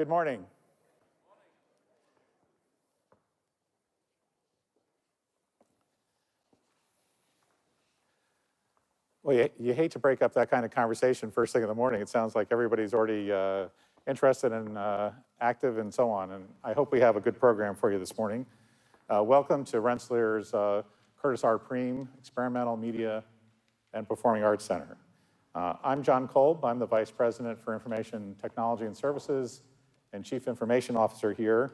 Good morning. Well, you hate to break up that kind of conversation first thing in the morning. It sounds like everybody's already interested and active and so on. And I hope we have a good program for you this morning. Welcome to Rensselaer's Curtis R. Priem Experimental Media and Performing Arts Center. I'm John Kolb. I'm the Vice President for Information Technology and Services and Chief Information Officer here.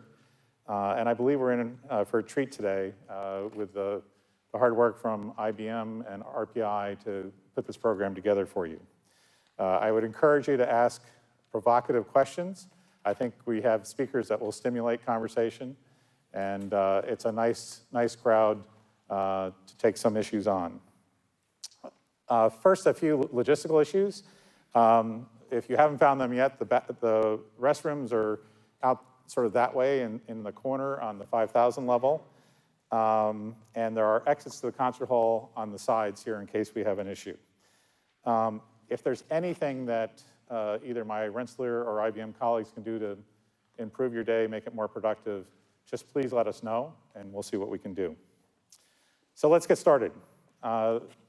And I believe we're in for a treat today with the hard work from IBM and RPI to put this program together for you. I would encourage you to ask provocative questions. I think we have speakers that will stimulate conversation, and it's a nice crowd to take some issues on. First, a few logistical issues. If you haven't found them yet, the restrooms are out sort of that way in the corner on the 5,000 level. And there are exits to the concert hall on the sides here in case we have an issue. If there's anything that either my Rensselaer or IBM colleagues can do to improve your day, make it more productive, just please let us know, and we'll see what we can do. So let's get started.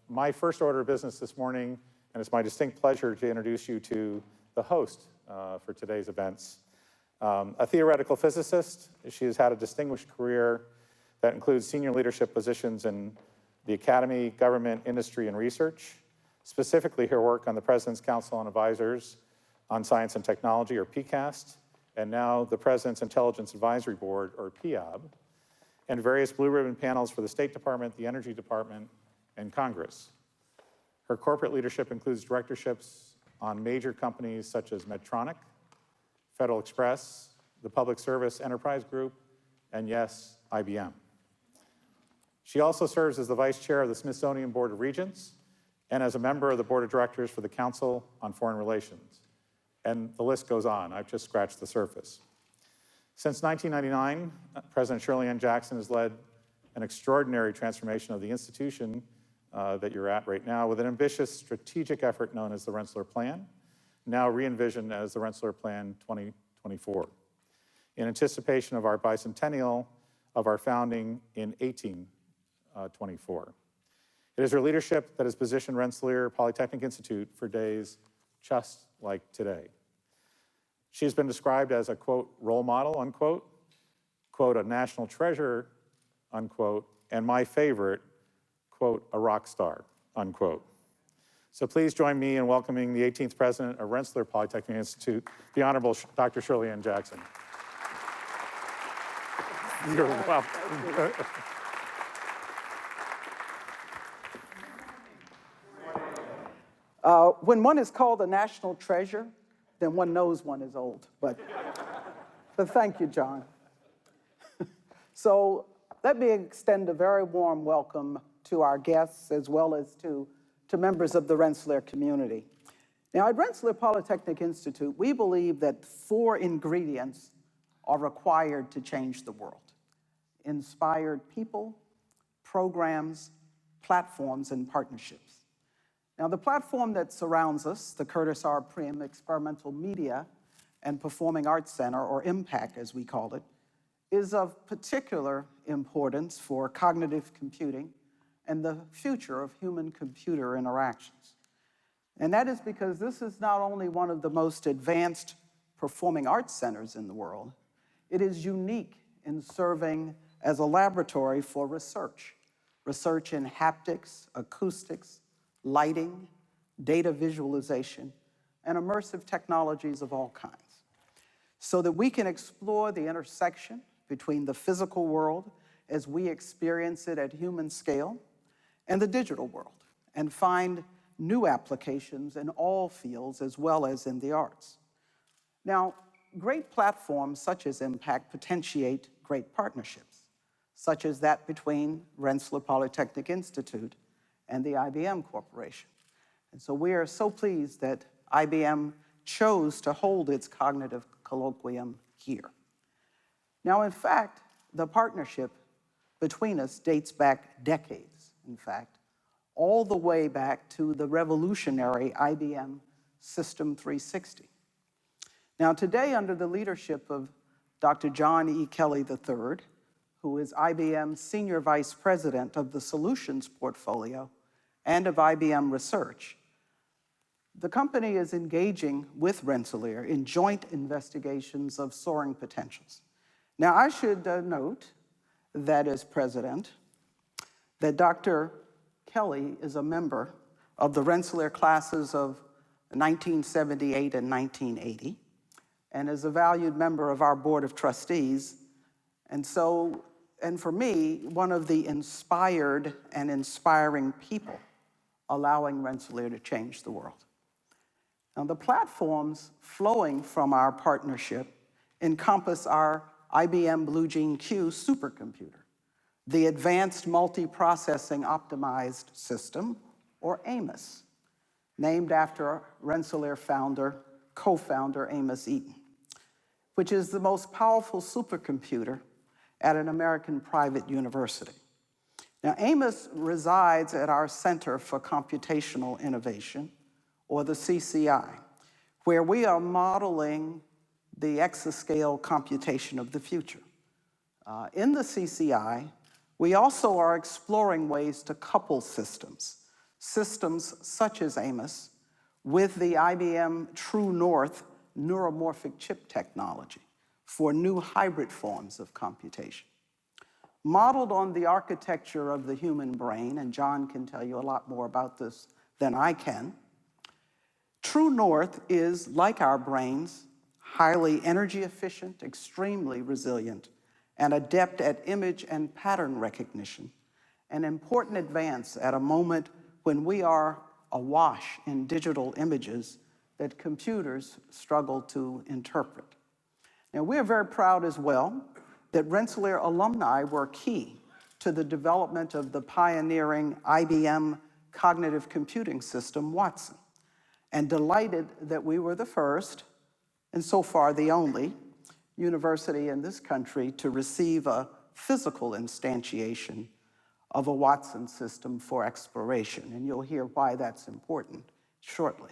My first order of business this morning, and it's my distinct pleasure to introduce you to the host for today's events. A theoretical physicist, she has had a distinguished career that includes senior leadership positions in the academy, government, industry, and research. Specifically, her work on the President's Council on Advisors on Science and Technology, or PCAST, and now the President's Intelligence Advisory Board, or PIAB, and various blue ribbon panels for the State Department, the Energy Department, and Congress. Her corporate leadership includes directorships on major companies such as Medtronic, Federal Express, the Public Service Enterprise Group, and yes, IBM. She also serves as the Vice Chair of the Smithsonian Board of Regents and as a member of the Board of Directors for the Council on Foreign Relations. And the list goes on. I've just scratched the surface. Since 1999, President Shirley Ann Jackson has led an extraordinary transformation of the institution that you're at right now with an ambitious strategic effort known as the Rensselaer Plan, now re-envisioned as the Rensselaer Plan 2024, in anticipation of our bicentennial of our founding in 1824. It is her leadership that has positioned Rensselaer Polytechnic Institute for days just like today. She has been described as a, quote, role model, unquote, quote, a national treasure, unquote, and my favorite, quote, a rock star, unquote. So please join me in welcoming the 18th president of Rensselaer Polytechnic Institute, the Honorable Dr. Shirley Ann Jackson. You're welcome. When one is called a national treasure, then one knows one is old. But thank you, John. So let me extend a very warm welcome to our guests as well as to members of the Rensselaer community. Now, at Rensselaer Polytechnic Institute, we believe that 4 ingredients are required to change the world: inspired people, programs, platforms, and partnerships. Now, the platform that surrounds us, the Curtis R. Priem Experimental Media and Performing Arts Center, or EMPAC as we call it, is of particular importance for cognitive computing and the future of human-computer interactions. And that is because this is not only one of the most advanced performing arts centers in the world, it is unique in serving as a laboratory for research in haptics, acoustics, lighting, data visualization, and immersive technologies of all kinds, so that we can explore the intersection between the physical world as we experience it at human scale and the digital world, and find new applications in all fields as well as in the arts. Now, great platforms such as EMPAC potentiate great partnerships, such as that between Rensselaer Polytechnic Institute and the IBM Corporation. And so we are so pleased that IBM chose to hold its cognitive colloquium here. Now, in fact, the partnership between us dates back decades, in fact, all the way back to the revolutionary IBM System 360. Now today, under the leadership of Dr. John E. Kelly III, who is IBM's Senior Vice President of the Solutions Portfolio and of IBM Research, the company is engaging with Rensselaer in joint investigations of soaring potentials. Now, I should note that as president, that Dr. Kelly is a member of the Rensselaer classes of 1978 and 1980, and is a valued member of our Board of Trustees, and for me, one of the inspired and inspiring people allowing Rensselaer to change the world. Now, the platforms flowing from our partnership encompass our IBM Blue Gene Q supercomputer, the Advanced Multiprocessing Optimized System, or AMOS, named after Rensselaer co-founder Amos Eaton, which is the most powerful supercomputer at an American private university. Now, Amos resides at our Center for Computational Innovation, or the CCI, where we are modeling the exascale computation of the future. In the CCI, we also are exploring ways to couple systems such as Amos, with the IBM True North neuromorphic chip technology for new hybrid forms of computation. Modeled on the architecture of the human brain, and John can tell you a lot more about this than I can, True North is, like our brains, highly energy efficient, extremely resilient, and adept at image and pattern recognition, an important advance at a moment when we are awash in digital images that computers struggle to interpret. Now, we're very proud as well that Rensselaer alumni were key to the development of the pioneering IBM cognitive computing system, Watson, and delighted that we were the first, and so far the only, university in this country to receive a physical instantiation of a Watson system for exploration, and you'll hear why that's important shortly.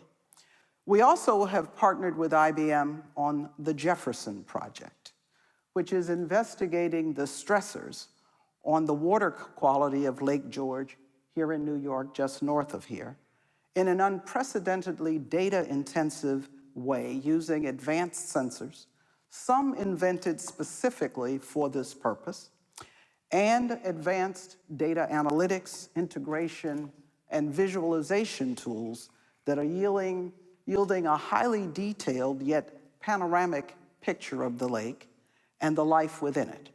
We also have partnered with IBM on the Jefferson Project, which is investigating the stressors on the water quality of Lake George here in New York, just north of here, in an unprecedentedly data-intensive way using advanced sensors, some invented specifically for this purpose, and advanced data analytics, integration, and visualization tools that are yielding a highly detailed yet panoramic picture of the lake and the life within it,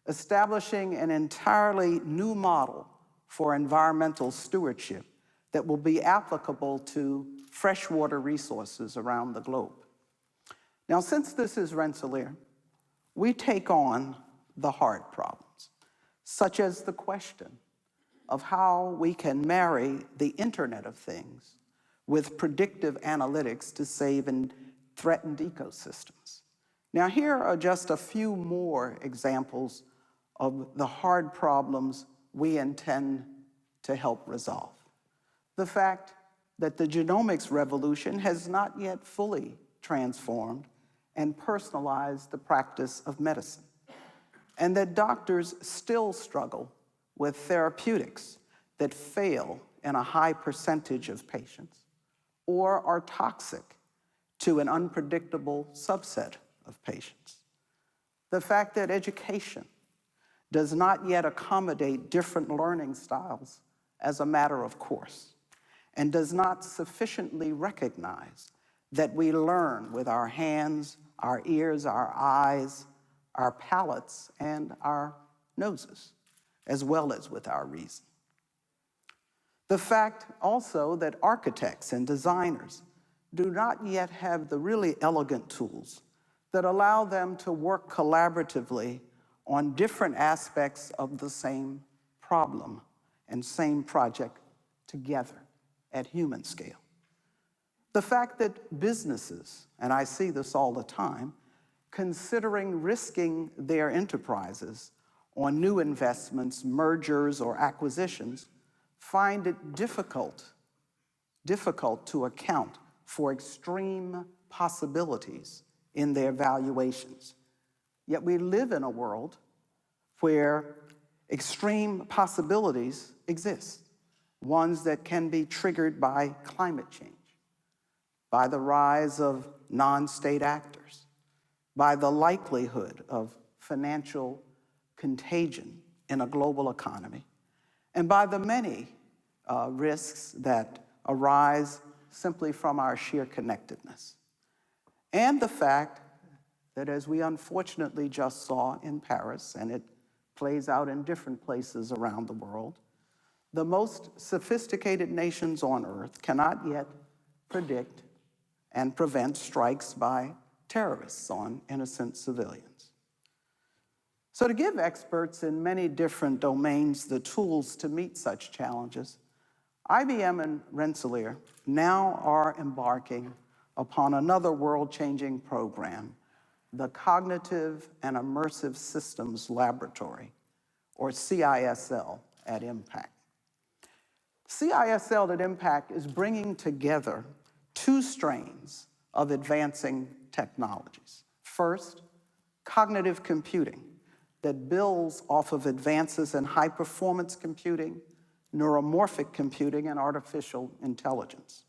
establishing an entirely new model for environmental stewardship that will be applicable to freshwater resources around the globe. Now, since this is Rensselaer, we take on the hard problems, such as the question of how we can marry the Internet of Things with predictive analytics to save threatened ecosystems. Now, here are just a few more examples of the hard problems we intend to help resolve. The fact that the genomics revolution has not yet fully transformed and personalized the practice of medicine, and that doctors still struggle with therapeutics that fail in a high percentage of patients or are toxic to an unpredictable subset of patients. The fact that education does not yet accommodate different learning styles as a matter of course, and does not sufficiently recognize that we learn with our hands, our ears, our eyes, our palates, and our noses, as well as with our reason. The fact also that architects and designers do not yet have the really elegant tools that allow them to work collaboratively on different aspects of the same problem and same project together at human scale. The fact that businesses, and I see this all the time, considering risking their enterprises on new investments, mergers, or acquisitions, find it difficult to account for extreme possibilities in their valuations. Yet we live in a world where extreme possibilities exist, ones that can be triggered by climate change, by the rise of non-state actors, by the likelihood of financial contagion in a global economy, and by the many risks that arise simply from our sheer connectedness. And the fact that, as we unfortunately just saw in Paris, and it plays out in different places around the world, the most sophisticated nations on earth cannot yet predict and prevent strikes by terrorists on innocent civilians. So to give experts in many different domains the tools to meet such challenges, IBM and Rensselaer now are embarking upon another world-changing program, the Cognitive and Immersive Systems Laboratory, or CISL at EMPAC. CISL at EMPAC is bringing together two strains of advancing technologies. First, cognitive computing that builds off of advances in high-performance computing, neuromorphic computing, and artificial intelligence.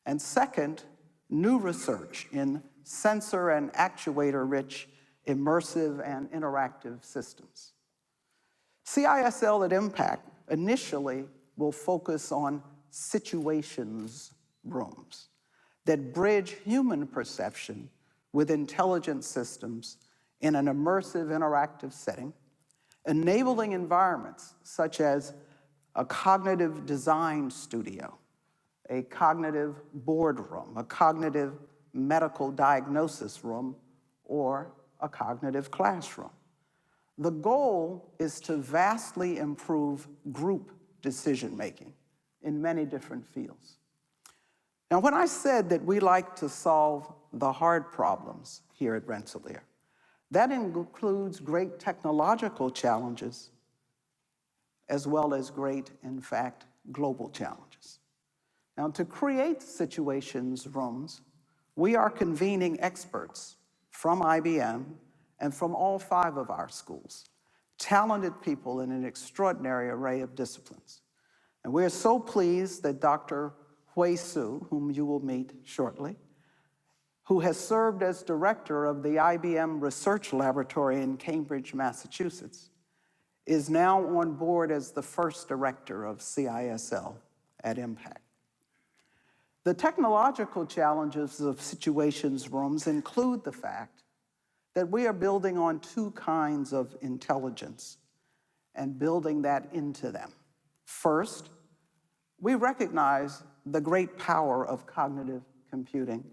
And second, new research in sensor and actuator-rich immersive and interactive systems. CISL at EMPAC initially will focus on situations rooms that bridge human perception with intelligent systems in an immersive, interactive setting, enabling environments such as a cognitive design studio, a cognitive boardroom, a cognitive medical diagnosis room, or a cognitive classroom. The goal is to vastly improve group decision-making in many different fields. Now, when I said that we like to solve the hard problems here at Rensselaer, that includes great technological challenges as well as great, in fact, global challenges. Now, to create situations rooms, we are convening experts from IBM and from all 5 of our schools, talented people in an extraordinary array of disciplines. And we're so pleased that Dr. Hui Su, whom you will meet shortly, who has served as director of the IBM Research Laboratory in Cambridge, Massachusetts, is now on board as the first director of CISL at EMPAC. The technological challenges of situations rooms include the fact that we are building on 2 kinds of intelligence and building that into them. First, we recognize the great power of cognitive computing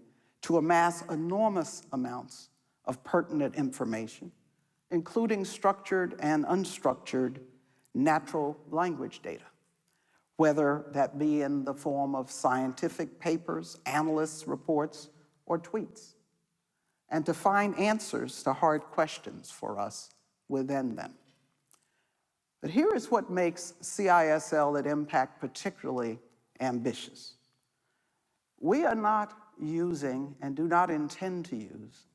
to amass enormous amounts of pertinent information, including structured and unstructured natural language data, whether that be in the form of scientific papers, analysts' reports, or tweets, and to find answers to hard questions for us within them. But here is what makes CISL at EMPAC particularly ambitious. We are not using and do not intend to use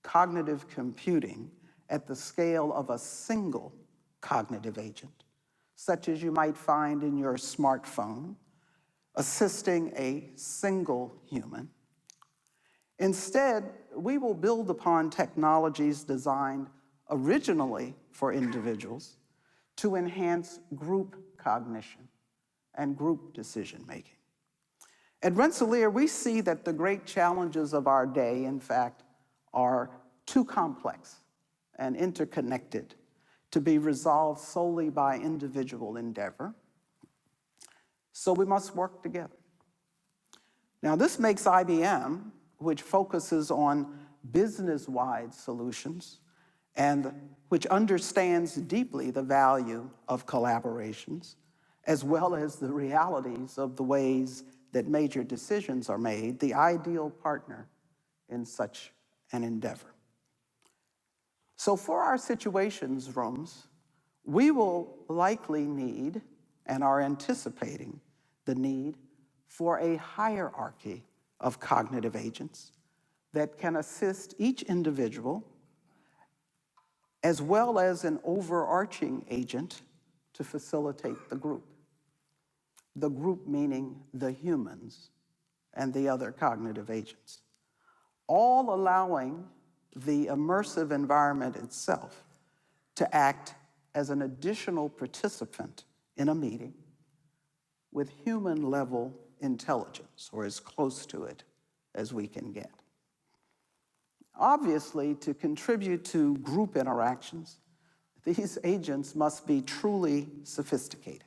cognitive computing at the scale of a single cognitive agent, such as you might find in your smartphone, assisting a single human. Instead, we will build upon technologies designed originally for individuals to enhance group cognition and group decision-making. At Rensselaer, we see that the great challenges of our day, in fact, are too complex and interconnected to be resolved solely by individual endeavor, so we must work together. Now, this makes IBM, which focuses on business-wide solutions and which understands deeply the value of collaborations, as well as the realities of the ways that major decisions are made, the ideal partner in such an endeavor. So for our situations rooms, we will likely need and are anticipating the need for a hierarchy of cognitive agents that can assist each individual as well as an overarching agent to facilitate the group. The group meaning the humans and the other cognitive agents, all allowing the immersive environment itself to act as an additional participant in a meeting with human-level intelligence, or as close to it as we can get. Obviously, to contribute to group interactions, these agents must be truly sophisticated,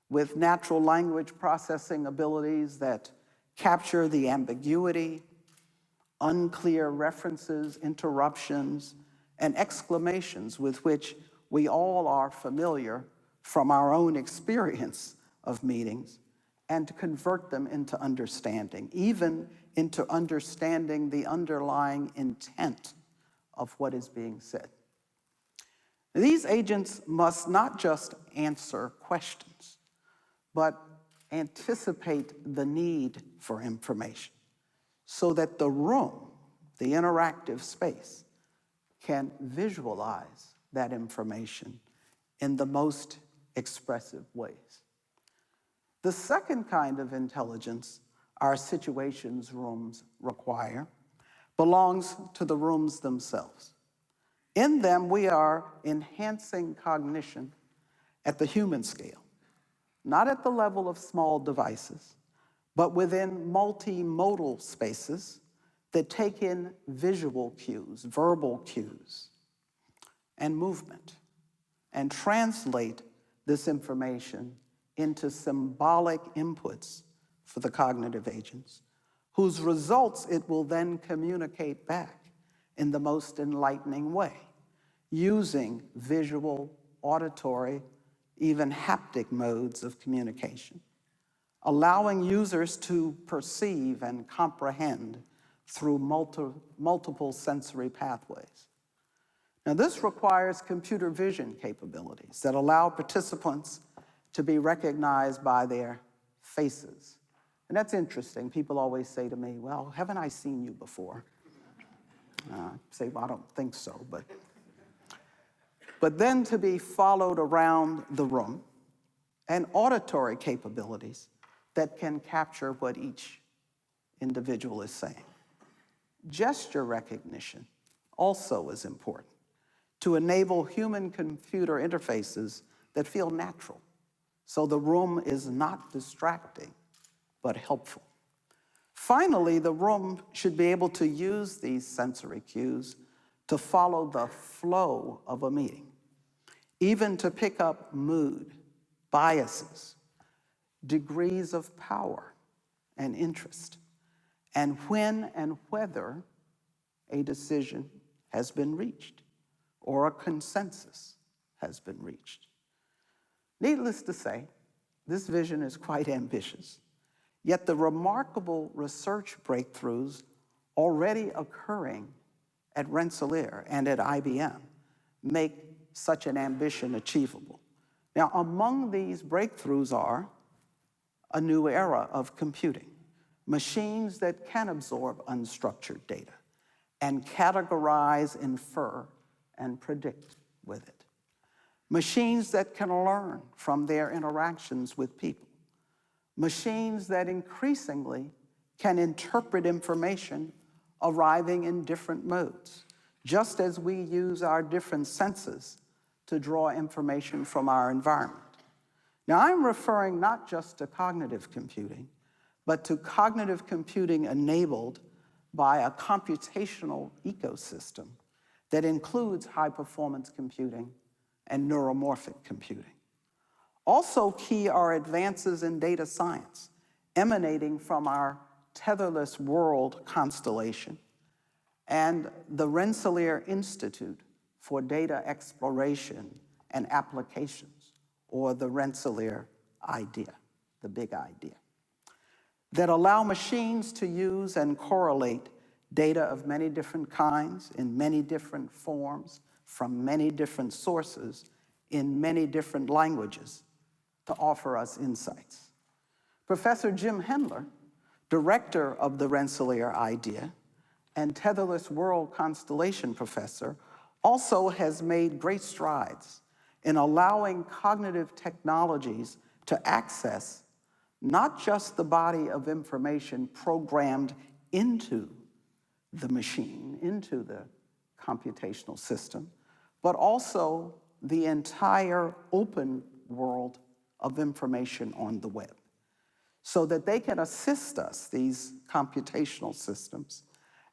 with natural language processing abilities that capture the ambiguity, unclear references, interruptions, and exclamations with which we all are familiar from our own experience of meetings, and to convert them into understanding, even into understanding the underlying intent of what is being said. These agents must not just answer questions, but anticipate the need for information so that the room, the interactive space, can visualize that information in the most expressive ways. The second kind of intelligence our situations rooms require belongs to the rooms themselves. In them, we are enhancing cognition at the human scale, not at the level of small devices, but within multimodal spaces that take in visual cues, verbal cues, and movement, and translate this information into symbolic inputs for the cognitive agents, whose results it will then communicate back in the most enlightening way, using visual, auditory, even haptic modes of communication, allowing users to perceive and comprehend through multiple sensory pathways. Now, this requires computer vision capabilities that allow participants to be recognized by their faces. And that's interesting. People always say to me, well, haven't I seen you before? I say, well, I don't think so, but then to be followed around the room, and auditory capabilities that can capture what each individual is saying. Gesture recognition also is important to enable human-computer interfaces that feel natural, so the room is not distracting, but helpful. Finally, the room should be able to use these sensory cues to follow the flow of a meeting, even to pick up mood, biases, degrees of power and interest, and when and whether a decision has been reached or a consensus has been reached. Needless to say, this vision is quite ambitious, yet the remarkable research breakthroughs already occurring at Rensselaer and at IBM make such an ambition achievable. Now, among these breakthroughs are a new era of computing, machines that can absorb unstructured data and categorize, infer, and predict with it. Machines that can learn from their interactions with people. Machines that increasingly can interpret information arriving in different modes, just as we use our different senses to draw information from our environment. Now, I'm referring not just to cognitive computing, but to cognitive computing enabled by a computational ecosystem that includes high-performance computing and neuromorphic computing. Also key are advances in data science emanating from our Tetherless World constellation and the Rensselaer Institute for Data Exploration and Applications, or the Rensselaer idea, the big idea, that allow machines to use and correlate data of many different kinds, in many different forms, from many different sources, in many different languages, to offer us insights. Professor Jim Hendler, director of the Rensselaer idea, and Tetherless World Constellation professor, also has made great strides in allowing cognitive technologies to access not just the body of information programmed into the machine, into the computational system, but also the entire open world of information on the web, so that they can assist us, these computational systems,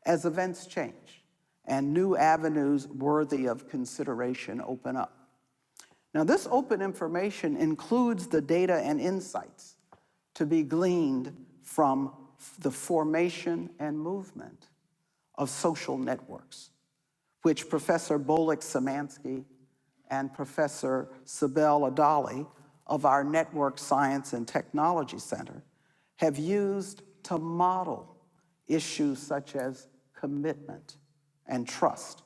as events change and new avenues worthy of consideration open up. Now, this open information includes the data and insights to be gleaned from the formation and movement of social networks, which Professor Bolik-Szymanski and Professor Sibel Adali of our Network Science and Technology Center have used to model issues such as commitment and trust,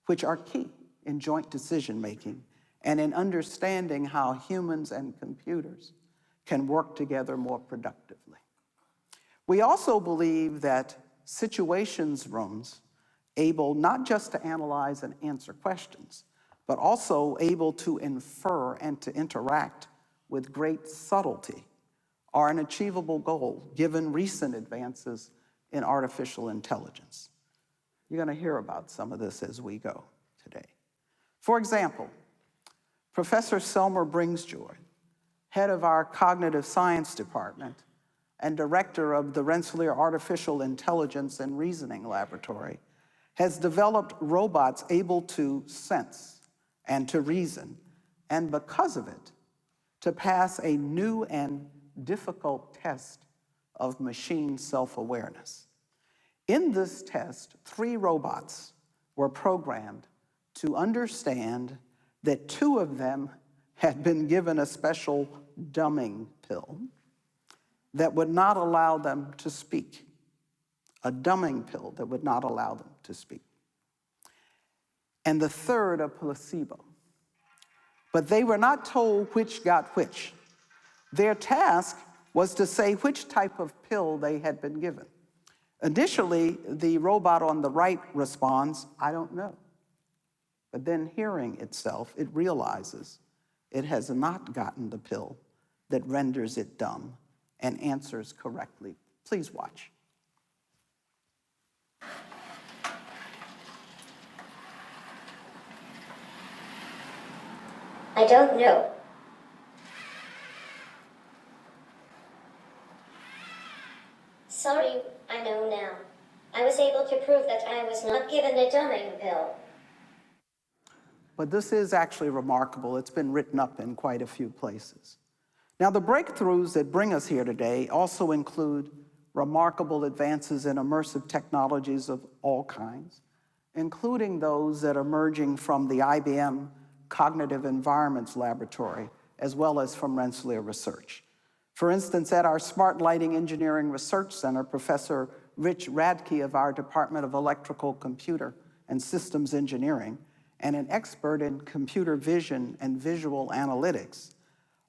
which are key in joint decision-making and in understanding how humans and computers can work together more productively. We also believe that situations rooms able not just to analyze and answer questions, but also able to infer and to interact with great subtlety are an achievable goal given recent advances in artificial intelligence. You're going to hear about some of this as we go today. For example, Professor Selmer Bringsjoy, head of our Cognitive Science Department and director of the Rensselaer Artificial Intelligence and Reasoning Laboratory, has developed robots able to sense and to reason, and because of it, to pass a new and difficult test of machine self-awareness. In this test, 3 robots were programmed to understand that 2 of them had been given a special dumbing pill that would not allow them to speak. A dumbing pill that would not allow them to speak. And the 3rd, a placebo. But they were not told which got which. Their task was to say which type of pill they had been given. Initially, the robot on the right responds, "I don't know." But then hearing itself, it realizes it has not gotten the pill that renders it dumb and answers correctly. Please watch. I don't know. Sorry, I know now. I was able to prove that I was not given a dumbing pill. But this is actually remarkable. It's been written up in quite a few places. Now, the breakthroughs that bring us here today also include remarkable advances in immersive technologies of all kinds, including those that are emerging from the IBM Cognitive Environments Laboratory, as well as from Rensselaer Research. For instance, at our Smart Lighting Engineering Research Center, Professor Rich Radke of our Department of Electrical Computer and Systems Engineering, and an expert in computer vision and visual analytics,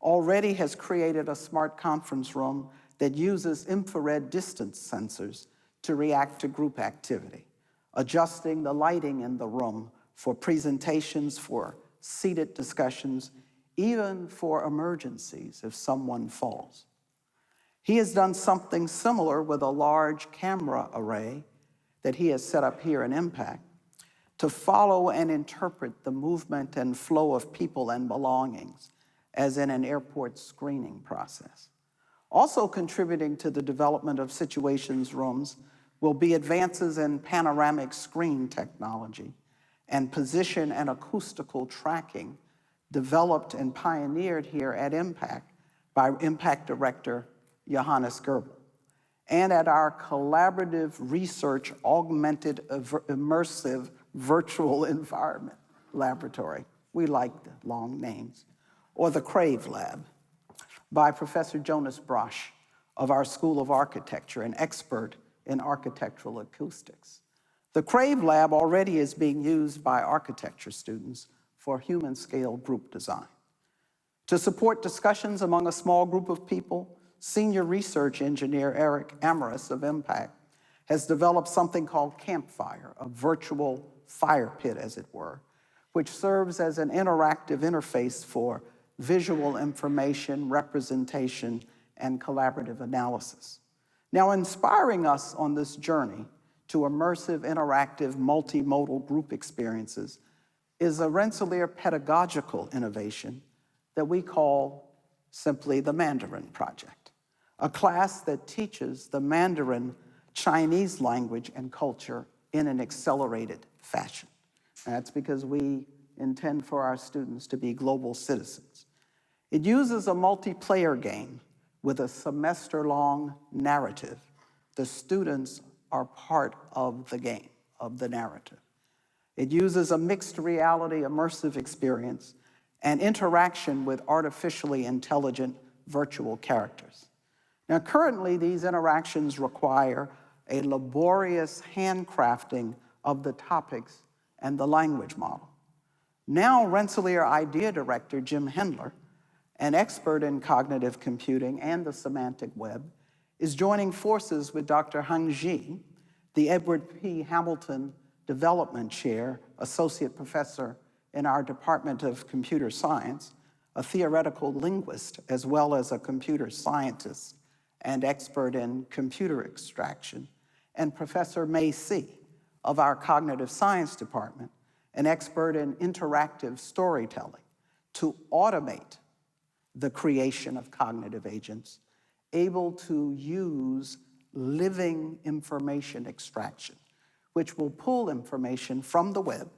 already has created a smart conference room that uses infrared distance sensors to react to group activity, adjusting the lighting in the room for presentations, for seated discussions, even for emergencies if someone falls. He has done something similar with a large camera array that he has set up here in EMPAC to follow and interpret the movement and flow of people and belongings, as in an airport screening process. Also contributing to the development of situations rooms will be advances in panoramic screen technology and position and acoustical tracking developed and pioneered here at EMPAC by EMPAC Director Johannes Goebbels, and at our Collaborative Research Augmented Immersive Virtual Environment Laboratory. We like the long names. Or the CRAVE Lab by Professor Jonas Brosch of our School of Architecture, an expert in architectural acoustics. The CRAVE Lab already is being used by architecture students for human-scale group design. To support discussions among a small group of people, senior research engineer Eric Amaris of EMPAC has developed something called Campfire, a virtual fire pit, as it were, which serves as an interactive interface for visual information, representation, and collaborative analysis. Now, inspiring us on this journey to immersive, interactive, multimodal group experiences is a Rensselaer pedagogical innovation that we call simply the Mandarin Project, a class that teaches the Mandarin Chinese language and culture in an accelerated fashion. And that's because we intend for our students to be global citizens. It uses a multiplayer game with a semester-long narrative. The students are part of the game, of the narrative. It uses a mixed reality immersive experience and interaction with artificially intelligent virtual characters. Now, currently, these interactions require a laborious handcrafting of the topics and the language model. Now, Rensselaer Idea Director Jim Hendler, an expert in cognitive computing and the semantic web, is joining forces with Dr. Heng Ji, the Edward P. Hamilton Development Chair, Associate Professor in our Department of Computer Science, a theoretical linguist as well as a computer scientist and expert in computer extraction, and Professor Mei Si of our Cognitive Science Department, an expert in interactive storytelling, to automate the creation of cognitive agents able to use living information extraction, which will pull information from the web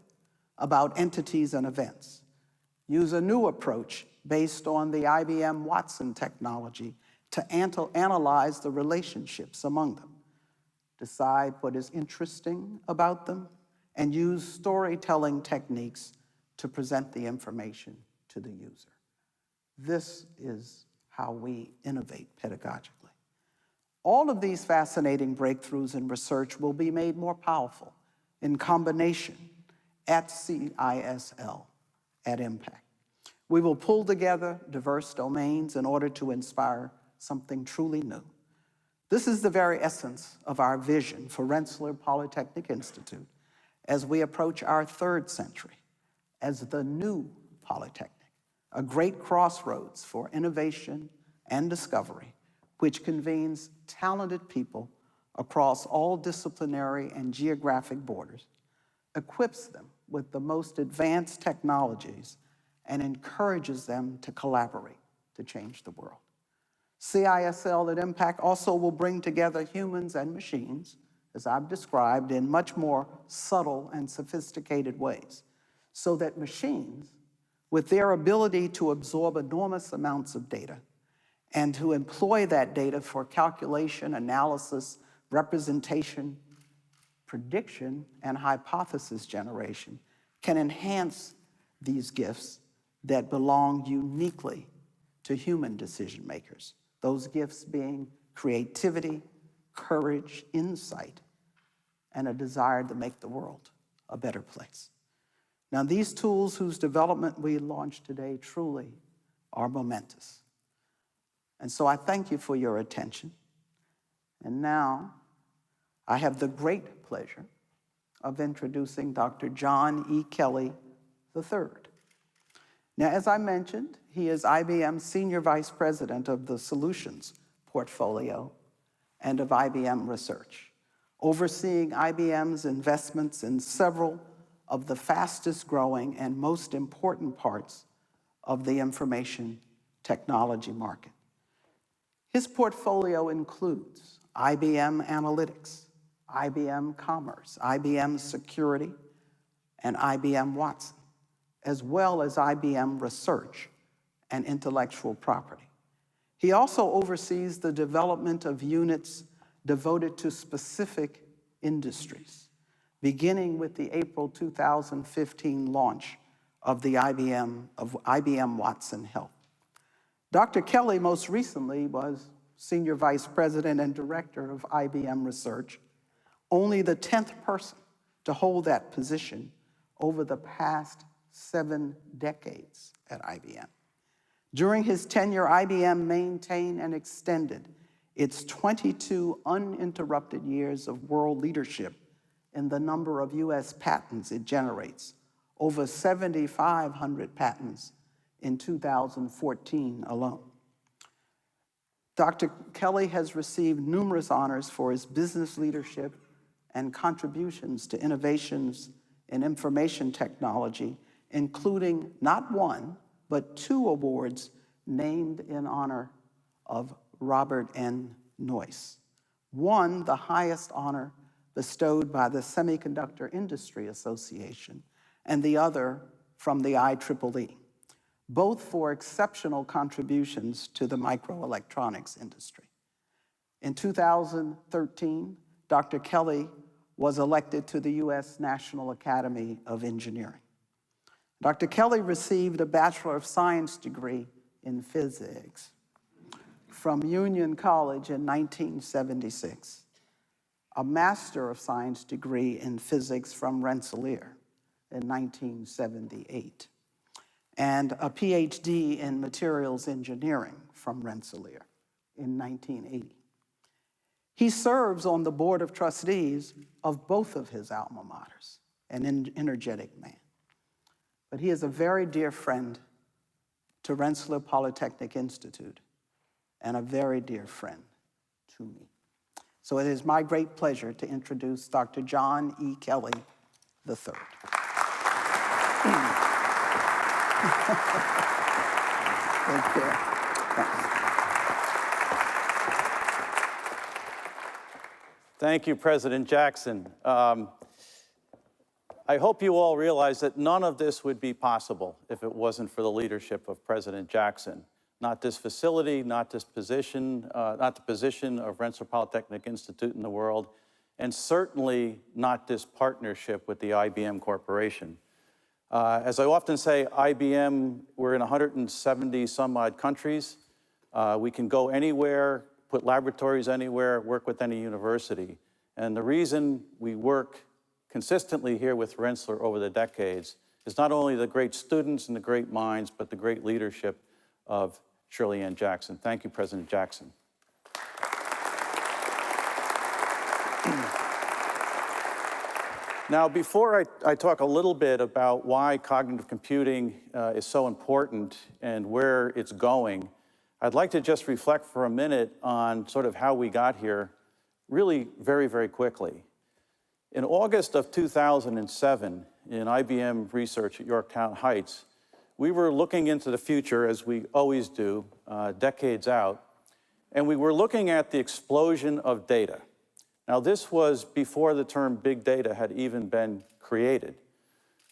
about entities and events, use a new approach based on the IBM Watson technology to analyze the relationships among them, decide what is interesting about them, and use storytelling techniques to present the information to the user. This is how we innovate pedagogically. All of these fascinating breakthroughs in research will be made more powerful in combination at CISL, at EMPAC. We will pull together diverse domains in order to inspire something truly new. This is the very essence of our vision for Rensselaer Polytechnic Institute as we approach our third century as the new Polytechnic, a great crossroads for innovation and discovery, which convenes talented people across all disciplinary and geographic borders, equips them with the most advanced technologies, and encourages them to collaborate to change the world. CISL at EMPAC also will bring together humans and machines, as I've described, in much more subtle and sophisticated ways, so that machines, with their ability to absorb enormous amounts of data and to employ that data for calculation, analysis, representation, prediction, and hypothesis generation, can enhance these gifts that belong uniquely to human decision makers. Those gifts being creativity, courage, insight, and a desire to make the world a better place. Now, these tools whose development we launched today truly are momentous. And so I thank you for your attention. And now I have the great pleasure of introducing Dr. John E. Kelly III. Now, as I mentioned, he is IBM's Senior Vice President of the Solutions Portfolio and of IBM Research, overseeing IBM's investments in several of the fastest growing and most important parts of the information technology market. His portfolio includes IBM Analytics, IBM Commerce, IBM Security, and IBM Watson, as well as IBM Research and Intellectual Property. He also oversees the development of units devoted to specific industries, beginning with the April 2015 launch of the IBM Watson Health. Dr. Kelly most recently was Senior Vice President and Director of IBM Research, only the 10th person to hold that position over the past 7 decades at IBM. During his tenure, IBM maintained and extended its 22 uninterrupted years of world leadership in the number of US patents it generates, over 7,500 patents in 2014 alone. Dr. Kelly has received numerous honors for his business leadership and contributions to innovations in information technology, including not one, but 2 awards named in honor of Robert N. Noyce. One, the highest honor bestowed by the Semiconductor Industry Association, and the other from the IEEE, both for exceptional contributions to the microelectronics industry. In 2013, Dr. Kelly was elected to the U.S. National Academy of Engineering. Dr. Kelly received a Bachelor of Science degree in physics from Union College in 1976, a Master of Science degree in physics from Rensselaer in 1978, and a PhD in materials engineering from Rensselaer in 1980. He serves on the board of trustees of both of his alma maters, an energetic man. But he is a very dear friend to Rensselaer Polytechnic Institute and a very dear friend to me. So it is my great pleasure to introduce Dr. John E. Kelly III. Thank you. Thank you, President Jackson. I hope you all realize that none of this would be possible if it wasn't for the leadership of President Jackson. Not this facility, not this position, not the position of Rensselaer Polytechnic Institute in the world, and certainly not this partnership with the IBM Corporation. As I often say, IBM, we're in 170 some odd countries. We can go anywhere, put laboratories anywhere, work with any university. And the reason we work consistently here with Rensselaer over the decades is not only the great students and the great minds, but the great leadership of Shirley Ann Jackson. Thank you, President Jackson. Now, before I talk a little bit about why cognitive computing is so important and where it's going, I'd like to just reflect for a minute on sort of how we got here really very, very quickly. In August of 2007, in IBM research at Yorktown Heights, we were looking into the future, as we always do, decades out, and we were looking at the explosion of data. Now, this was before the term big data had even been created,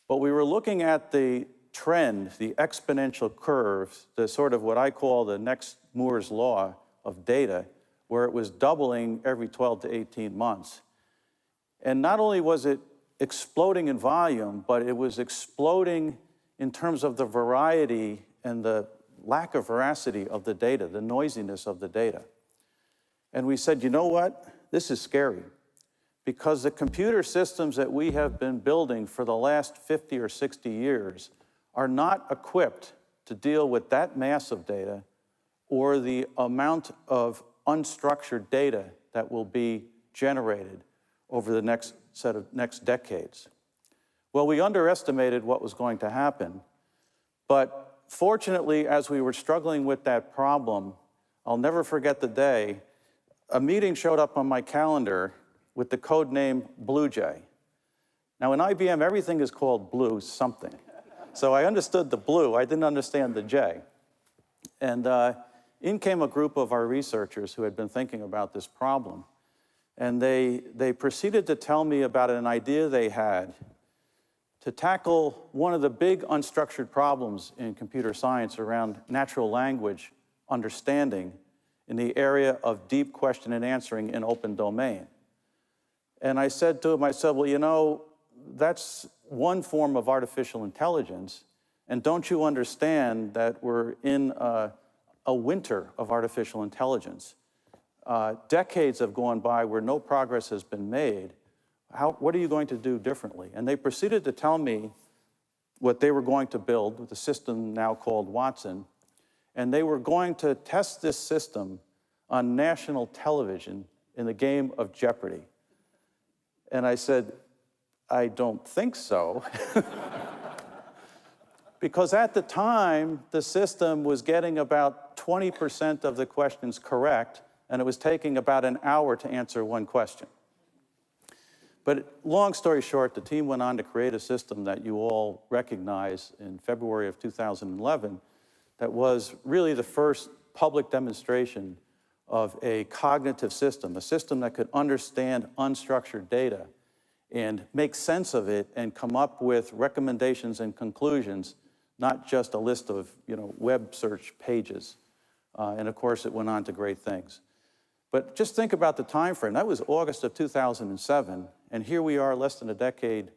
but we were looking at the trend, the exponential curve, the sort of what I call the next Moore's law of data, where it was doubling every 12 to 18 months. And not only was it exploding in volume, but it was exploding in terms of the variety and the lack of veracity of the data, the noisiness of the data. And we said, you know what? This is scary, because the computer systems that we have been building for the last 50 or 60 years are not equipped to deal with that mass of data or the amount of unstructured data that will be generated over the next decades. Well, we underestimated what was going to happen, but fortunately, as we were struggling with that problem, I'll never forget the day, a meeting showed up on my calendar with the code name Blue Jay. Now, in IBM, everything is called Blue something. So I understood the blue, I didn't understand the J. And in came a group of our researchers who had been thinking about this problem. And they proceeded to tell me about an idea they had to tackle one of the big unstructured problems in computer science around natural language understanding in the area of deep question and answering in open domain. And I said to myself, well, you know, that's one form of artificial intelligence, and don't you understand that we're in a winter of artificial intelligence? Decades have gone by where no progress has been made. What are you going to do differently? And they proceeded to tell me what they were going to build with a system now called Watson, and they were going to test this system on national television in the game of Jeopardy? And I said, I don't think so. Because at the time, the system was getting about 20% of the questions correct, and it was taking about an hour to answer one question. But long story short, the team went on to create a system that you all recognize in February of 2011 that was really the first public demonstration of a cognitive system, a system that could understand unstructured data and make sense of it and come up with recommendations and conclusions, not just a list of web search pages. And of course, it went on to great things. But just think about the time frame. That was August of 2007, and here we are less than a decade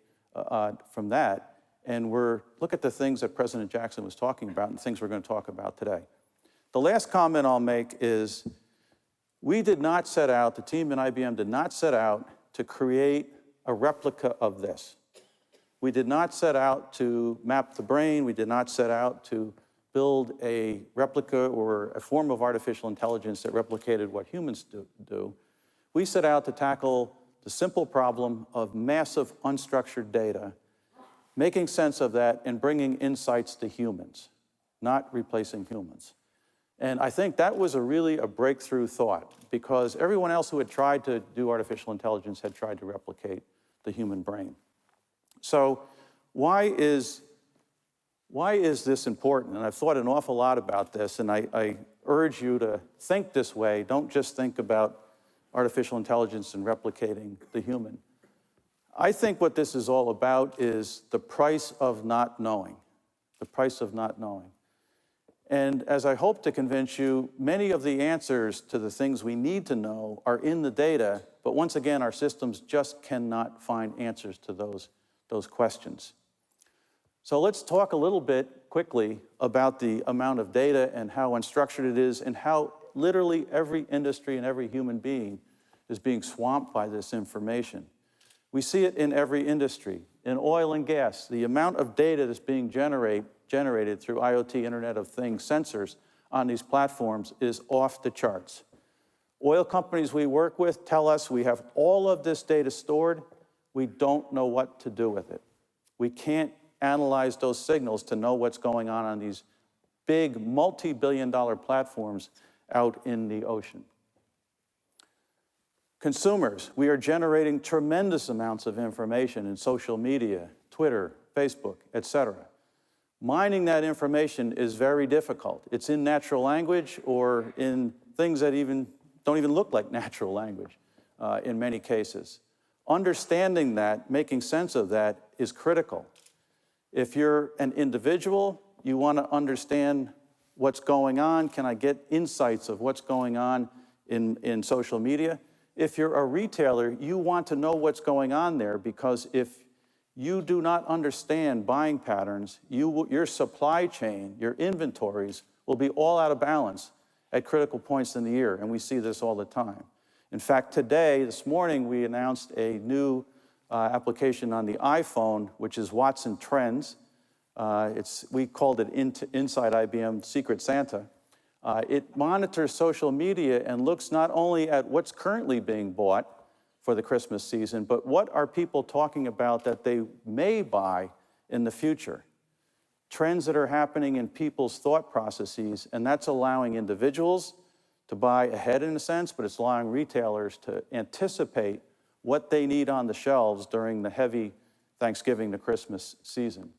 from that, and look at the things that President Jackson was talking about and things we're going to talk about today. The last comment I'll make is we did not set out, the team in IBM did not set out to create a replica of this. We did not set out to map the brain. We did not set out to build a replica or a form of artificial intelligence that replicated what humans do. We set out to tackle the simple problem of massive unstructured data, making sense of that and bringing insights to humans, not replacing humans. And I think that was really a breakthrough thought, because everyone else who had tried to do artificial intelligence had tried to replicate the human brain. So why is this important? And I've thought an awful lot about this, and I urge you to think this way. Don't just think about artificial intelligence and replicating the human. I think what this is all about is the price of not knowing, the price of not knowing. And as I hope to convince you, many of the answers to the things we need to know are in the data, but once again, our systems just cannot find answers to those questions. So let's talk a little bit quickly about the amount of data and how unstructured it is and how literally every industry and every human being is being swamped by this information. We see it in every industry. In oil and gas, the amount of data that's being generated through IoT, Internet of Things sensors on these platforms is off the charts. Oil companies we work with tell us we have all of this data stored. We don't know what to do with it. We can't analyze those signals to know what's going on these big multi-billion-dollar platforms out in the ocean. Consumers, we are generating tremendous amounts of information in social media, Twitter, Facebook, etc. Mining that information is very difficult. It's in natural language or in things that don't even look like natural language in many cases. Understanding that, making sense of that is critical. If you're an individual, you want to understand what's going on. Can I get insights of what's going on in social media? If you're a retailer, you want to know what's going on there, because if you do not understand buying patterns, your supply chain, your inventories will be all out of balance at critical points in the year, and we see this all the time. In fact, this morning, we announced a new application on the iPhone, which is Watson Trends. We called it Inside IBM Secret Santa. It monitors social media and looks not only at what's currently being bought for the Christmas season, but what are people talking about that they may buy in the future. Trends that are happening in people's thought processes, and that's allowing individuals to buy ahead in a sense, but it's allowing retailers to anticipate what they need on the shelves during the heavy Thanksgiving to Christmas season.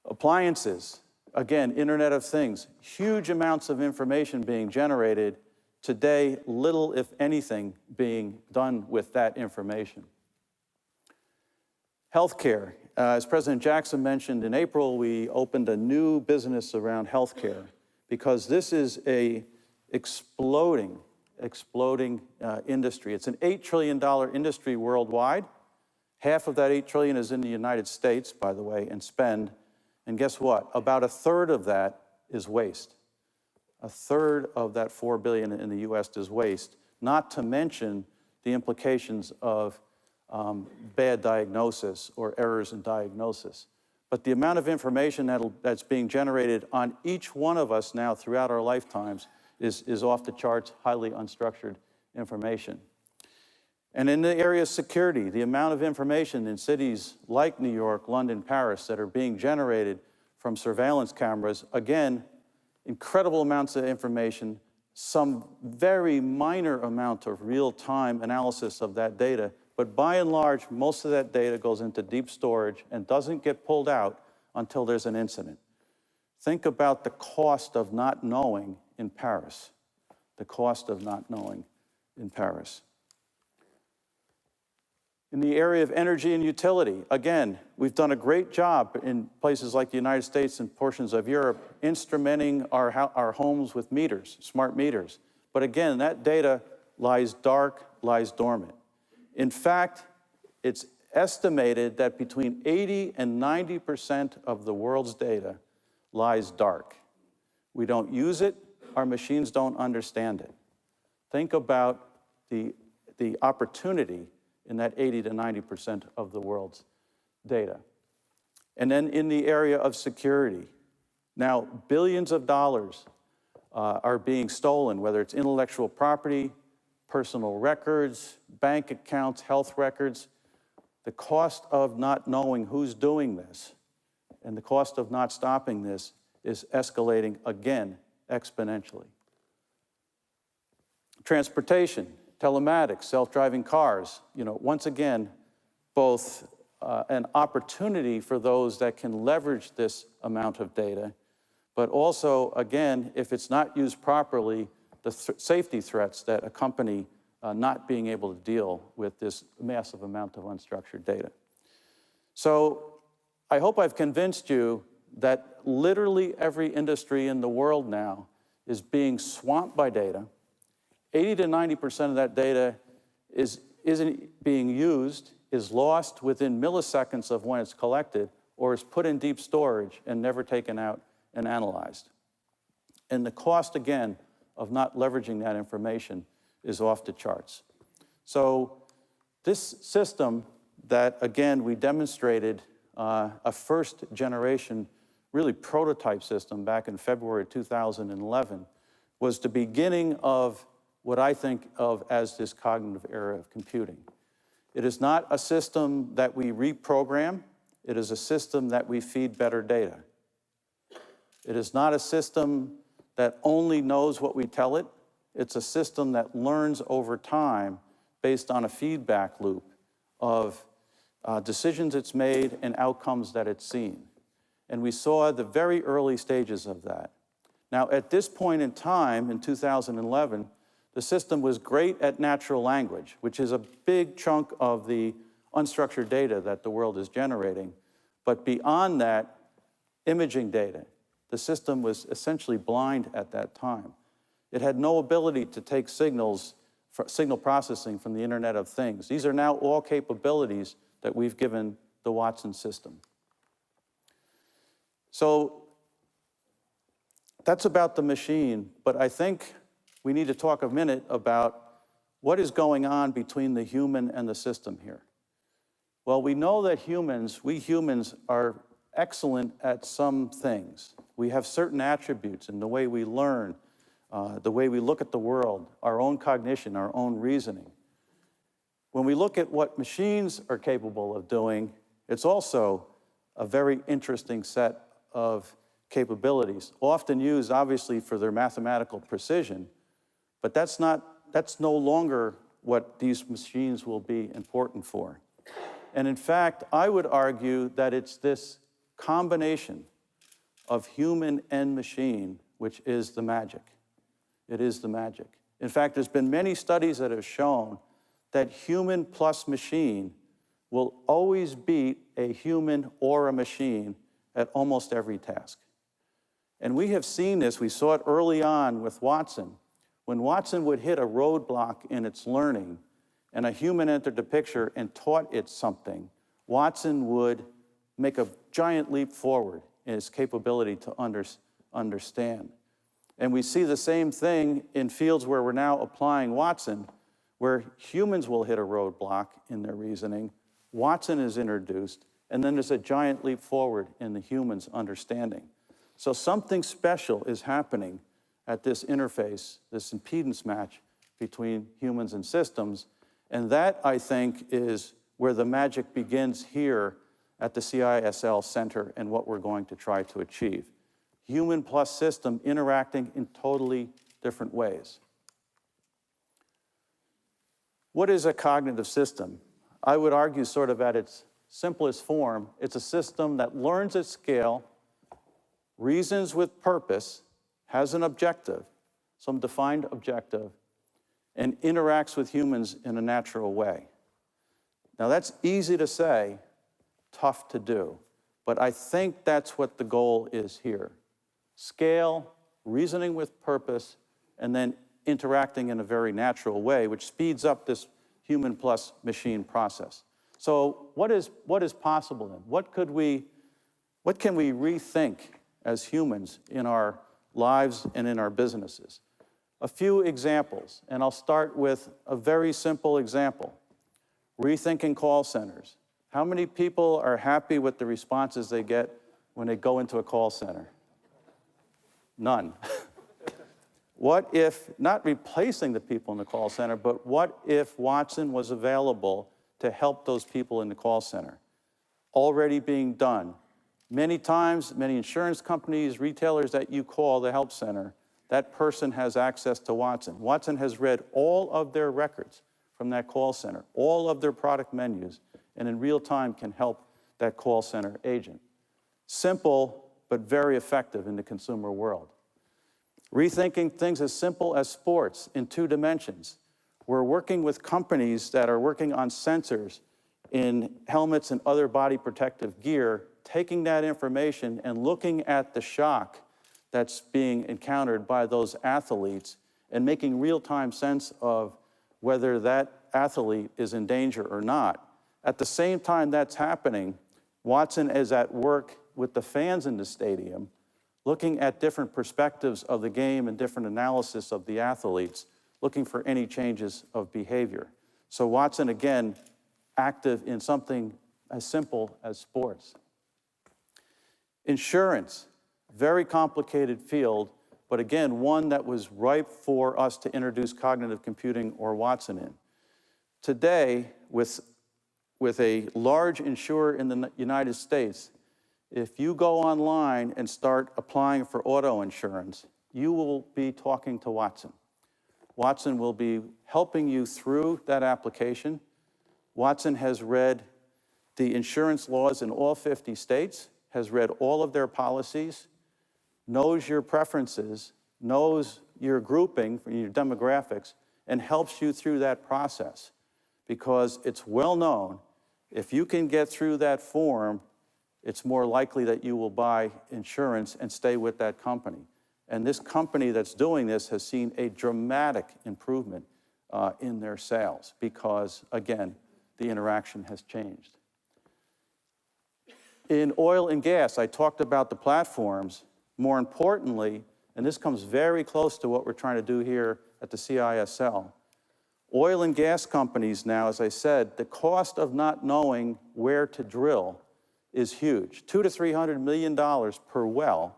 Appliances, again, Internet of Things, huge amounts of information being generated. Today, little, if anything, being done with that information. Healthcare. As President Jackson mentioned, in April, we opened a new business around healthcare because this is a exploding industry. It's an $8 trillion industry worldwide. Half of that $8 trillion is in the United States, by the way, and spend. And guess what? About a third of that is waste. A third of that $4 billion in the US is waste, not to mention the implications of bad diagnosis or errors in diagnosis. But the amount of information that's being generated on each one of us now throughout our lifetimes is off the charts, highly unstructured information. And in the area of security, the amount of information in cities like New York, London, Paris that are being generated from surveillance cameras, again, incredible amounts of information, some very minor amount of real-time analysis of that data, but by and large, most of that data goes into deep storage and doesn't get pulled out until there's an incident. Think about the cost of not knowing in Paris, the cost of not knowing in Paris. In the area of energy and utility, again, we've done a great job in places like the United States and portions of Europe instrumenting our homes with meters, smart meters. But again, that data lies dark, lies dormant. In fact, it's estimated that between 80 and 90% of the world's data lies dark. We don't use it, our machines don't understand it. Think about the opportunity in that 80 to 90% of the world's data. And then in the area of security, now billions of dollars are being stolen, whether it's intellectual property, personal records, bank accounts, health records. The cost of not knowing who's doing this and the cost of not stopping this is escalating again exponentially. Transportation, telematics, self-driving cars, once again, both an opportunity for those that can leverage this amount of data, but also, again, if it's not used properly, the safety threats that accompany not being able to deal with this massive amount of unstructured data. So I hope I've convinced you that literally every industry in the world now is being swamped by data. 80 to 90% of that data isn't being used, is lost within milliseconds of when it's collected, or is put in deep storage and never taken out and analyzed. And the cost, again, of not leveraging that information is off the charts. So this system that, again, we demonstrated a first generation, really prototype system back in February 2011, was the beginning of what I think of as this cognitive era of computing. It is not a system that we reprogram. It is a system that we feed better data. It is not a system that only knows what we tell it. It's a system that learns over time based on a feedback loop of decisions it's made and outcomes that it's seen. And we saw the very early stages of that. Now, at this point in time, in 2011, the system was great at natural language, which is a big chunk of the unstructured data that the world is generating. But beyond that, imaging data. The system was essentially blind at that time. It had no ability to take signal processing from the Internet of Things. These are now all capabilities that we've given the Watson system. So that's about the machine, but I think we need to talk a minute about what is going on between the human and the system here. Well, we know that we humans are excellent at some things. We have certain attributes in the way we learn, the way we look at the world, our own cognition, our own reasoning. When we look at what machines are capable of doing, it's also a very interesting set of capabilities, often used obviously for their mathematical precision, but that's no longer what these machines will be important for. And in fact, I would argue that it's this combination of human and machine which is the magic. It is the magic. In fact, there's been many studies that have shown that human plus machine will always beat a human or a machine at almost every task. And we have seen this, we saw it early on with Watson. When Watson would hit a roadblock in its learning and a human entered the picture and taught it something, Watson would make a giant leap forward in its capability to understand. And we see the same thing in fields where we're now applying Watson, where humans will hit a roadblock in their reasoning, Watson is introduced, and then there's a giant leap forward in the human's understanding. So something special is happening at this interface, this impedance match between humans and systems. And that, I think, is where the magic begins here at the CISL Center and what we're going to try to achieve. Human plus system interacting in totally different ways. What is a cognitive system? I would argue sort of at its simplest form, it's a system that learns at scale, reasons with purpose, has an objective, some defined objective, and interacts with humans in a natural way. Now that's easy to say, tough to do, but I think that's what the goal is here. Scale, reasoning with purpose, and then interacting in a very natural way, which speeds up this human plus machine process. So what is possible then? What can we rethink as humans in our lives and in our businesses? A few examples, and I'll start with a very simple example. Rethinking call centers. How many people are happy with the responses they get when they go into a call center? None. What if, not replacing the people in the call center, but what if Watson was available to help those people in the call center? Already being done. Many times, many insurance companies, retailers that you call the help center, that person has access to Watson. Watson has read all of their records from that call center, all of their product menus, and in real time can help that call center agent. Simple, but very effective in the consumer world. Rethinking things as simple as sports in 2 dimensions. We're working with companies that are working on sensors in helmets and other body protective gear, taking that information and looking at the shock that's being encountered by those athletes and making real-time sense of whether that athlete is in danger or not. At the same time that's happening, Watson is at work with the fans in the stadium, looking at different perspectives of the game and different analysis of the athletes, looking for any changes of behavior. So Watson, again, active in something as simple as sports. Insurance, very complicated field, but again, one that was ripe for us to introduce cognitive computing or Watson in. Today, with a large insurer in the United States, if you go online and start applying for auto insurance, you will be talking to Watson. Watson will be helping you through that application. Watson has read the insurance laws in all 50 states, has read all of their policies, knows your preferences, knows your grouping, your demographics, and helps you through that process. Because it's well known, if you can get through that form, it's more likely that you will buy insurance and stay with that company. And this company that's doing this has seen a dramatic improvement in their sales because, again, the interaction has changed. In oil and gas, I talked about the platforms. More importantly, and this comes very close to what we're trying to do here at the CISL, oil and gas companies now, as I said, the cost of not knowing where to drill is huge, $200 to $300 million per well,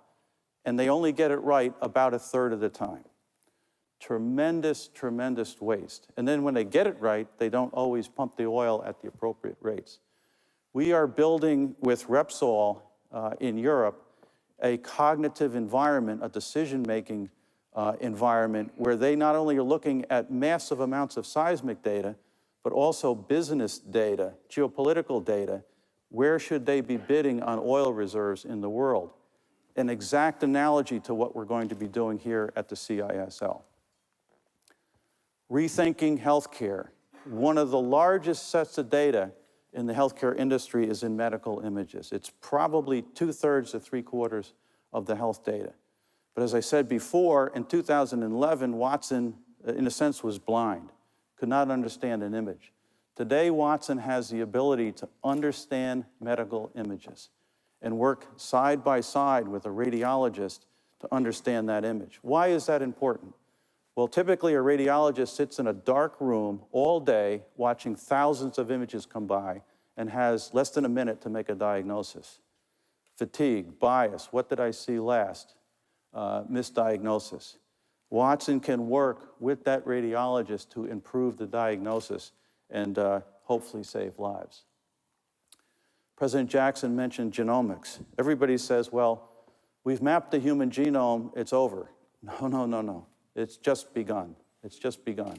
and they only get it right about 1/3 of the time. Tremendous, tremendous waste. And then when they get it right, they don't always pump the oil at the appropriate rates. We are building with Repsol in Europe a cognitive environment, a decision-making environment where they not only are looking at massive amounts of seismic data, but also business data, geopolitical data. Where should they be bidding on oil reserves in the world? An exact analogy to what we're going to be doing here at the CISL. Rethinking healthcare. One of the largest sets of data in the healthcare industry is in medical images. It's probably 2/3 to 3/4 of the health data. But as I said before, in 2011, Watson, in a sense, was blind, could not understand an image. Today, Watson has the ability to understand medical images and work side by side with a radiologist to understand that image. Why is that important? Well, typically a radiologist sits in a dark room all day watching thousands of images come by and has less than a minute to make a diagnosis. Fatigue, bias, what did I see last? Misdiagnosis. Watson can work with that radiologist to improve the diagnosis and hopefully save lives. President Jackson mentioned genomics. Everybody says, well, we've mapped the human genome, it's over. No, no, no, no. It's just begun. It's just begun.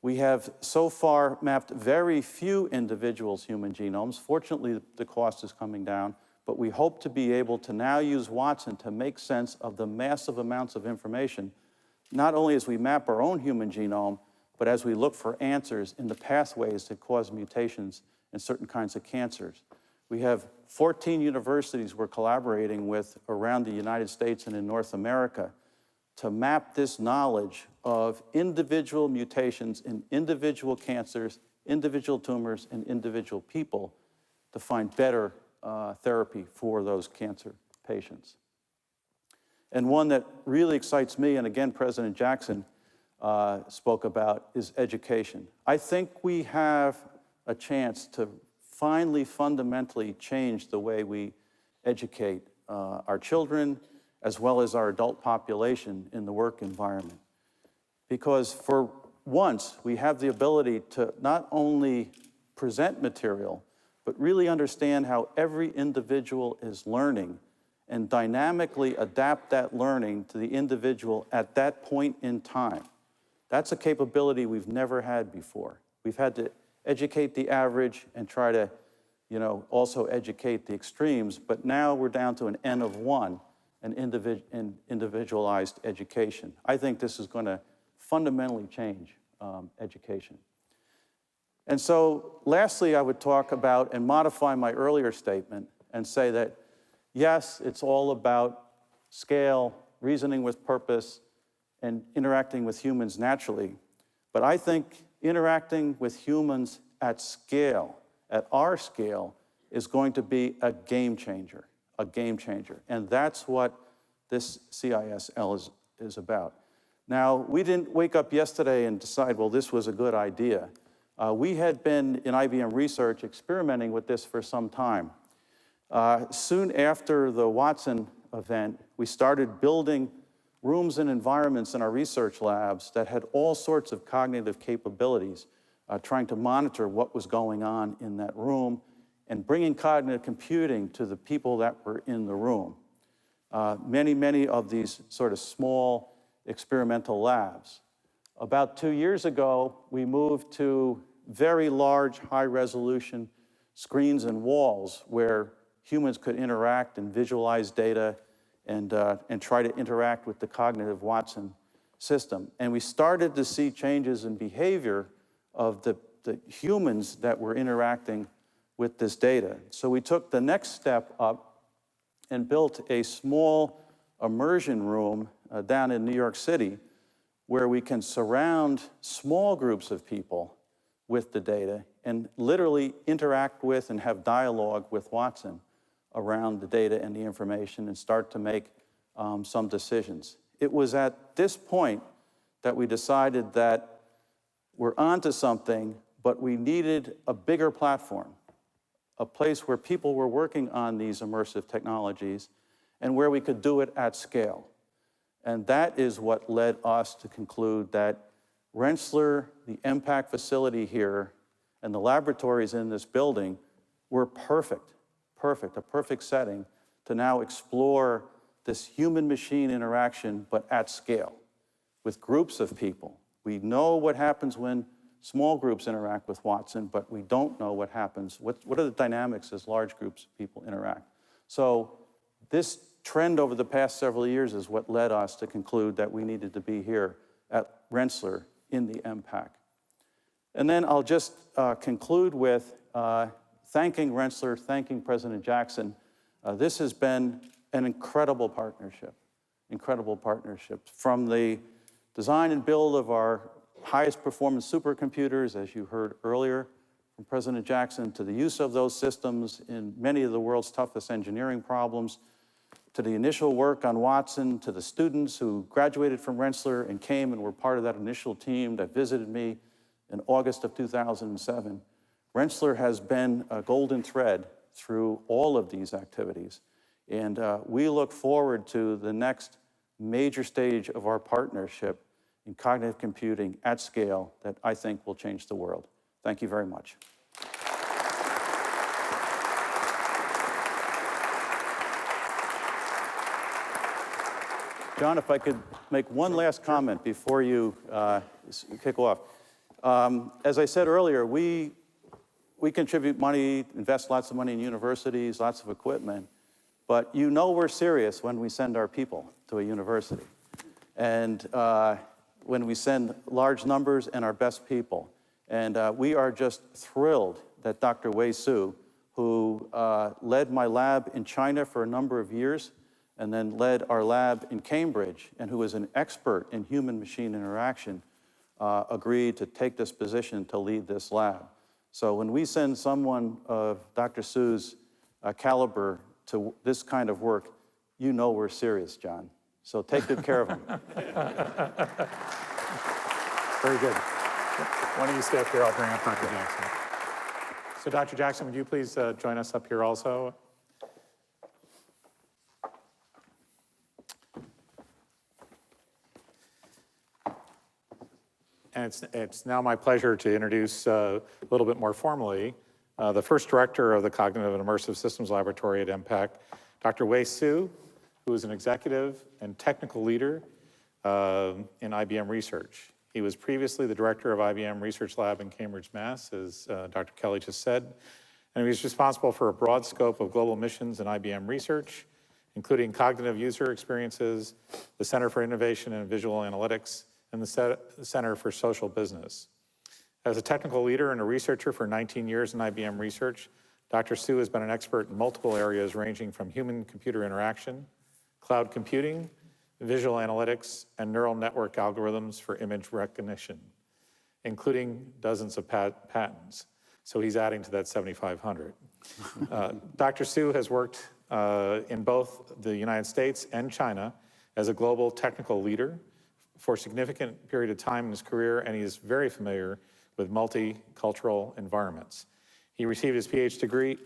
We have so far mapped very few individuals' human genomes. Fortunately, the cost is coming down, but we hope to be able to now use Watson to make sense of the massive amounts of information, not only as we map our own human genome, but as we look for answers in the pathways that cause mutations in certain kinds of cancers. We have 14 universities we're collaborating with around the United States and in North America to map this knowledge of individual mutations in individual cancers, individual tumors, and individual people to find better therapy for those cancer patients. And one that really excites me, and again, President Jackson spoke about, is education. I think we have a chance to finally fundamentally change the way we educate our children as well as our adult population in the work environment. Because for once, we have the ability to not only present material, but really understand how every individual is learning and dynamically adapt that learning to the individual at that point in time. That's a capability we've never had before. We've had to educate the average and try to, also educate the extremes, but now we're down to an N of one, an individualized education. I think this is going to fundamentally change education. And so lastly, I would talk about and modify my earlier statement and say that, yes, it's all about scale, reasoning with purpose, and interacting with humans naturally. But I think interacting with humans at scale, at our scale, is going to be a game changer, a game changer. And that's what this CISL is about. Now, we didn't wake up yesterday and decide, well, this was a good idea. We had been in IBM Research experimenting with this for some time. Soon after the Watson event, we started building rooms and environments in our research labs that had all sorts of cognitive capabilities, trying to monitor what was going on in that room and bringing cognitive computing to the people that were in the room. Many of these sort of small experimental labs. About 2 years ago, we moved to very large, high-resolution screens and walls where humans could interact and visualize data and try to interact with the cognitive Watson system. And we started to see changes in behavior of the humans that were interacting with this data. So we took the next step up and built a small immersion room down in New York City where we can surround small groups of people with the data and literally interact with and have dialogue with Watson around the data and the information and start to make some decisions. It was at this point that we decided that we're onto something, but we needed a bigger platform, a place where people were working on these immersive technologies and where we could do it at scale. And that is what led us to conclude that Rensselaer, the EMPAC facility here, and the laboratories in this building were a perfect setting to now explore this human-machine interaction, but at scale, with groups of people. We know what happens when small groups interact with Watson, but we don't know what happens, what are the dynamics as large groups of people interact. So this trend over the past several years is what led us to conclude that we needed to be here at Rensselaer in the EMPAC. And then I'll just conclude with thanking Rensselaer, thanking President Jackson. This has been an incredible partnership. From the design and build of our highest performance supercomputers, as you heard earlier from President Jackson, to the use of those systems in many of the world's toughest engineering problems, to the initial work on Watson, to the students who graduated from Rensselaer and came and were part of that initial team that visited me in August of 2007. Rensselaer has been a golden thread through all of these activities. And we look forward to the next major stage of our partnership in cognitive computing at scale that I think will change the world. Thank you very much. John, if I could make one last comment before you kick off. As I said earlier, we contribute money, invest lots of money in universities, lots of equipment, but you know we're serious when we send our people to a university. And when we send large numbers and our best people. And we are just thrilled that Dr. Wei Su, who led my lab in China for a number of years, and then led our lab in Cambridge, and who is an expert in human-machine interaction, agreed to take this position to lead this lab. So when we send someone of Dr. Su's caliber to this kind of work, you know we're serious, John. So take good care of him. Very good. Why don't you stay up here? I'll bring up Dr. Jackson. So Dr. Jackson, would you please join us up here also? And it's now my pleasure to introduce a little bit more formally the first director of the Cognitive and Immersive Systems Laboratory at EMPAC, Dr. Wei Su, who is an executive and technical leader in IBM research. He was previously the director of IBM Research Lab in Cambridge, Mass., as Dr. Kelly just said, and he was responsible for a broad scope of global missions in IBM research, including cognitive user experiences, the Center for Innovation and Visual Analytics, and the Center for Social Business. As a technical leader and a researcher for 19 years in IBM research, Dr. Su has been an expert in multiple areas ranging from human-computer interaction, cloud computing, visual analytics, and neural network algorithms for image recognition, including dozens of patents. So he's adding to that 7,500. Dr. Su has worked in both the United States and China as a global technical leader for a significant period of time in his career, and he is very familiar with multicultural environments. He received his PhD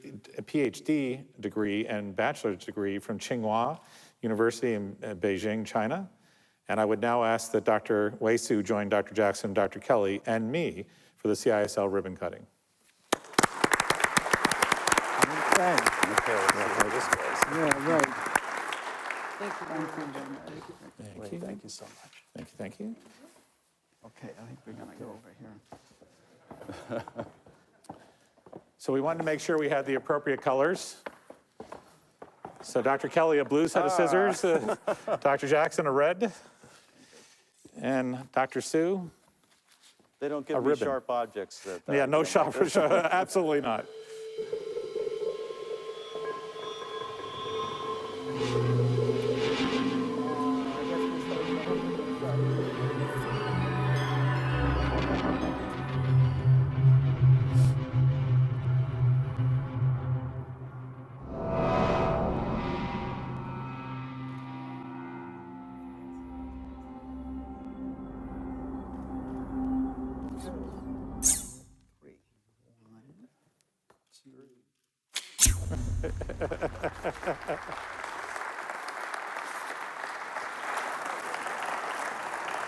degree and bachelor's degree from Tsinghua University in Beijing, China. And I would now ask that Dr. Wei Su join Dr. Jackson, Dr. Kelly, and me for the CISL ribbon cutting. Okay. Yeah, right. Thank you. Thank you so much. Thank you. Okay, I think we're gonna go over here. So we wanted to make sure we had the appropriate colors. So Dr. Kelly, a blue set of scissors, Dr. Jackson, a red, and Dr. Su, They don't give a me ribbon. sharp objects. Yeah, no sharp, absolutely not.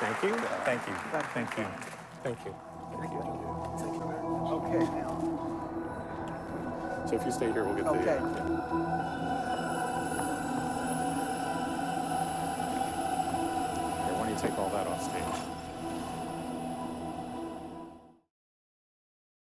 Thank you. Thank you. Thank you. Thank you. Thank you. Okay, now. So if you stay here, we'll get the. Okay. Yeah, why don't you take all that off stage?